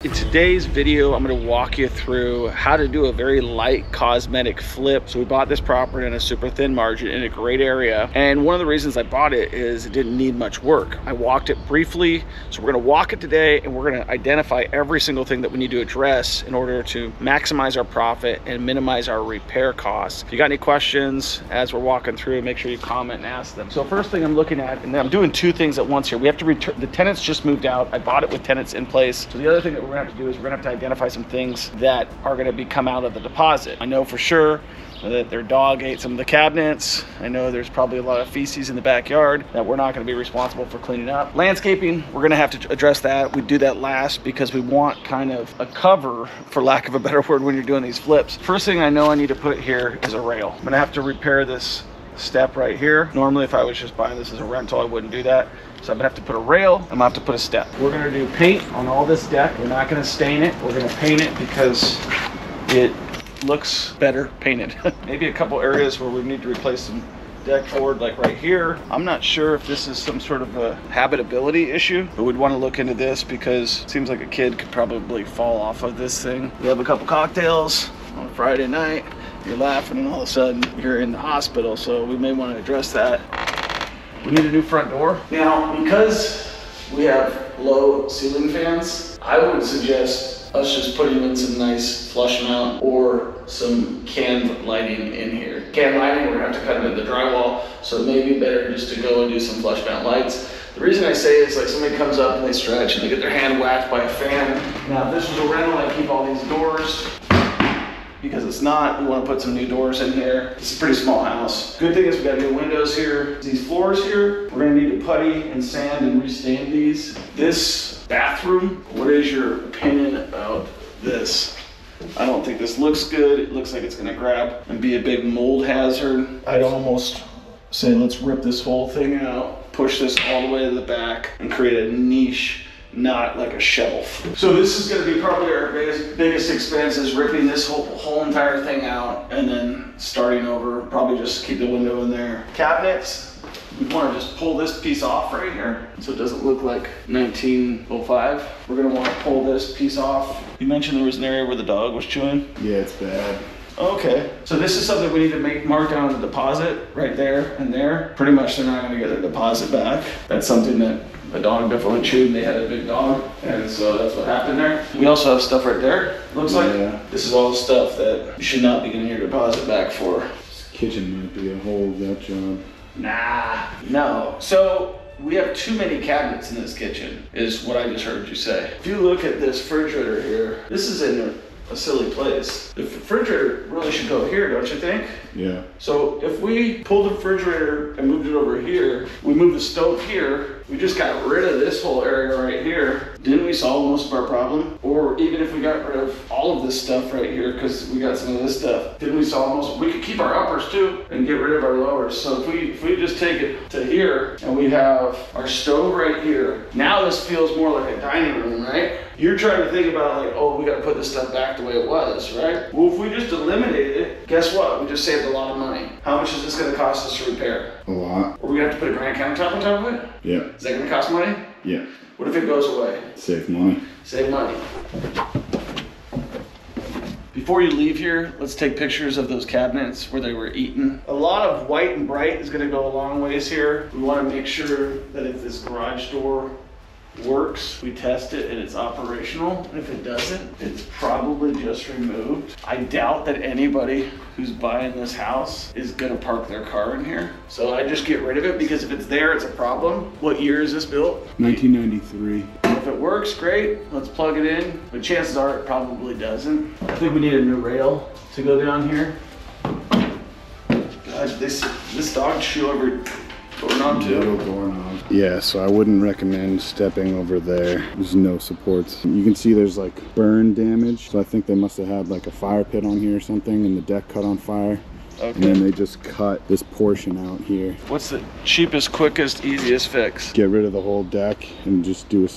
In today's video, I'm going to walk you through how to do a very light cosmetic flip. So we bought this property in a super thin margin in a great area. And one of the reasons I bought it is it didn't need much work. I walked it briefly. So we're going to walk it today and we're going to identify every single thing that we need to address in order to maximize our profit and minimize our repair costs. If you got any questions as we're walking through, make sure you comment and ask them. So first thing I'm looking at, and I'm doing two things at once here. We have to return, the tenants just moved out. I bought it with tenants in place. So the other thing that we're gonna have to do is we're gonna have to identify some things that are gonna come out of the deposit. I know for sure that their dog ate some of the cabinets. I know there's probably a lot of feces in the backyard that we're not gonna be responsible for cleaning up. Landscaping, we're gonna have to address that. We do that last because we want kind of a cover, for lack of a better word, when you're doing these flips. First thing I know I need to put here is a rail. I'm gonna have to repair this step right here. Normally, if I was just buying this as a rental, I wouldn't do that. So I'm gonna have to put a rail, I'm gonna have to put a step. We're gonna do paint on all this deck. We're not gonna stain it. We're gonna paint it because it looks better painted. Maybe a couple areas where we need to replace some deck board, like right here. I'm not sure if this is some sort of a habitability issue, but we'd want to look into this because it seems like a kid could probably fall off of this thing. We have a couple cocktails on Friday night. You're laughing and all of a sudden you're in the hospital, so we may want to address that. We need a new front door. Now, because we have low ceiling fans, I would suggest us just putting in some nice flush mount or some can lighting in here. Can lighting, we're gonna have to cut into the drywall, so it may be better just to go and do some flush mount lights. The reason I say is like somebody comes up and they stretch and they get their hand whacked by a fan. Now, if this was a rental, I'd keep all these doors. Because it's not, we want to put some new doors in here. It's a pretty small house. Good thing is we got new windows here. These floors here, we're gonna need to putty and sand and restain these. This bathroom, what is your opinion about this? I don't think this looks good. It looks like it's gonna grab and be a big mold hazard. I'd almost say let's rip this whole thing out, push this all the way to the back and create a niche, not like a shelf. So this is gonna be probably our biggest expense, is ripping this whole entire thing out and then starting over. Probably just keep the window in there. Cabinets, we wanna just pull this piece off right here so it doesn't look like 1905. We're gonna wanna pull this piece off. You mentioned there was an area where the dog was chewing? Yeah, it's bad. Okay, so this is something we need to mark down on the deposit right there and there. Pretty much they're not gonna get their deposit back. That's something that the dog definitely chewed, and they had a big dog, and so that's what happened there. We also have stuff right there, looks like. This is all the stuff that you should not be getting your deposit back for. This kitchen might be a whole nut job. Nah, no. So we have too many cabinets in this kitchen, is what I just heard you say. If you look at this refrigerator here, this is in a silly place. The refrigerator really should go here, don't you think? Yeah. So if we pulled the refrigerator and moved it over here, we moved the stove here, we just got rid of this whole area right here, didn't we solve most of our problem? Or even if we got rid of all of this stuff right here, because we got some of this stuff, didn't we solve most? We could keep our uppers too and get rid of our lowers. So if we just take it to here and we have our stove right here, now this feels more like a dining room, right? You're trying to think about like, oh, we got to put this stuff back the way it was, right? Well, if we just eliminated it, guess what? We just saved a lot of money. How much is this going to cost us to repair? A lot. Are we going to have to put a granite countertop on top of it? Yeah. Is that going to cost money? Yeah. What if it goes away? Save money. Save money. Before you leave here, let's take pictures of those cabinets where they were eaten. A lot of white and bright is going to go a long ways here. We want to make sure that if this garage door works, we test it and it's operational. And if it doesn't, it's probably just removed. I doubt that anybody who's buying this house is gonna park their car in here. So I just get rid of it, because if it's there, it's a problem. What year is this built? 1993. If it works, great, let's plug it in. But chances are it probably doesn't. I think we need a new rail to go down here. God, this dog chew over doorknob too. Doorknob. Yeah, so I wouldn't recommend stepping over there. There's no supports. You can see there's like burn damage. So I think they must have had like a fire pit on here or something and the deck caught on fire. Okay. And then they just cut this portion out here. What's the cheapest, quickest, easiest fix? Get rid of the whole deck and just do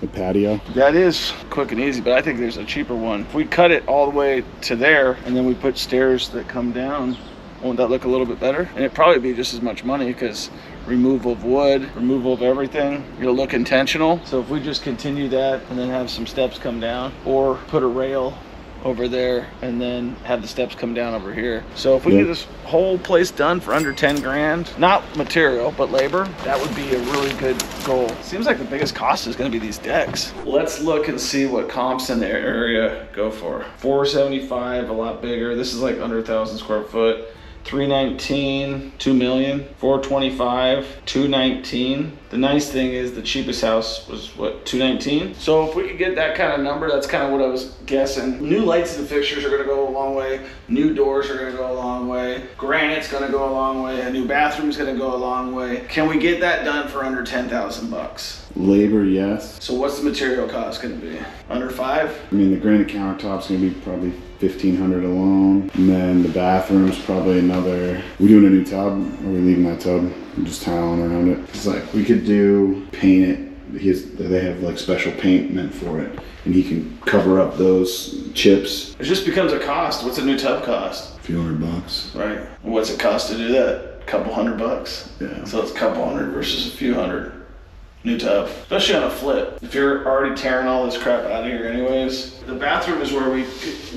a patio. That is quick and easy, but I think there's a cheaper one. If we cut it all the way to there and then we put stairs that come down, won't that look a little bit better? And it'd probably be just as much money, because removal of wood, removal of everything. It'll look intentional. So if we just continue that and then have some steps come down, or put a rail over there and then have the steps come down over here. So if we get this whole place done for under 10 grand, not material, but labor, that would be a really good goal. Seems like the biggest cost is gonna be these decks. Let's look and see what comps in the area go for. 475, a lot bigger. This is like under 1,000 square foot. 319, 2 million, 425, 219. The nice thing is the cheapest house was what, 219? So if we could get that kind of number, that's kind of what I was guessing. New lights and fixtures are gonna go a long way. New doors are gonna go a long way. Granite's gonna go a long way. A new bathroom's gonna go a long way. Can we get that done for under 10,000 bucks? Labor, yes. So what's the material cost gonna be? Under 5? I mean, the granite countertop's gonna be probably 1,500 alone. And then the bathroom's probably another, we doing a new tub, or we leaving that tub? I'm just tiling around it. It's like, we could do, paint it. They have like special paint meant for it. And he can cover up those chips. It just becomes a cost. What's a new tub cost? A few $100. Right. And what's it cost to do that? A couple $100. Yeah. So it's a couple hundred versus a few hundred. New tub, especially on a flip. If you're already tearing all this crap out of here anyways, the bathroom is where we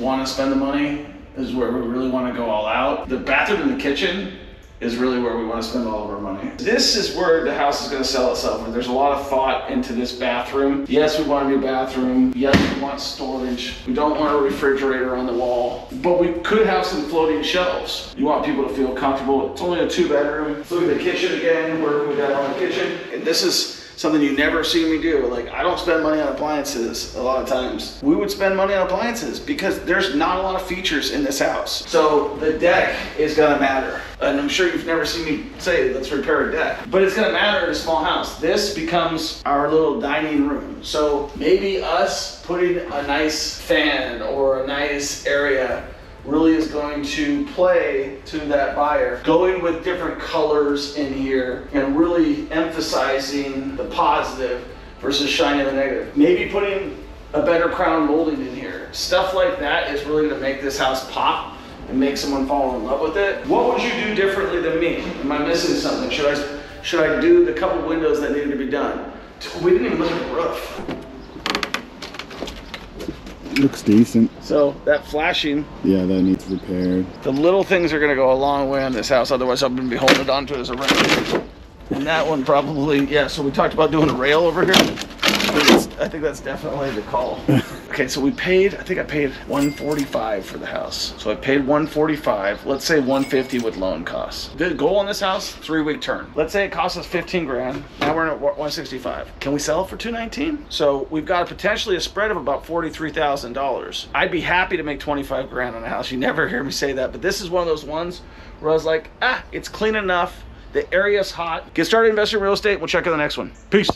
want to spend the money, is where we really want to go all out. The bathroom and the kitchen is really where we want to spend all of our money. This is where the house is going to sell itself. And there's a lot of thought into this bathroom. Yes, we want a new bathroom. Yes, we want storage. We don't want a refrigerator on the wall, but we could have some floating shelves. You want people to feel comfortable. It's only a 2-bedroom. Let's look at the kitchen again. Where we got on the kitchen. And this is something you never see me do. Like, I don't spend money on appliances a lot of times. We would spend money on appliances because there's not a lot of features in this house. So the deck is gonna matter. And I'm sure you've never seen me say, let's repair a deck, but it's gonna matter in a small house. This becomes our little dining room. So maybe us putting a nice fan or a nice area really is going to play to that buyer. Going with different colors in here and really emphasizing the positive versus shining the negative. Maybe putting a better crown molding in here. Stuff like that is really gonna make this house pop and make someone fall in love with it. What would you do differently than me? Am I missing something? Should I do the couple windows that needed to be done? We didn't even look at the roof. Looks decent. So that flashing, yeah, that needs repaired. The little things are gonna go a long way on this house, otherwise I'm gonna be holding on to it as a rail. And that one probably, yeah, so we talked about doing a rail over here. I think that's definitely the call. Okay, so we paid, I think I paid $145 for the house. So I paid $145, let's say $150 with loan costs. The goal on this house, 3-week turn. Let's say it costs us 15 grand, now we're at $165. Can we sell it for $219? So we've got potentially a spread of about $43,000. I'd be happy to make 25 grand on a house. You never hear me say that, but this is one of those ones where I was like, it's clean enough, the area's hot. Get started investing in real estate, we'll check out the next one. Peace.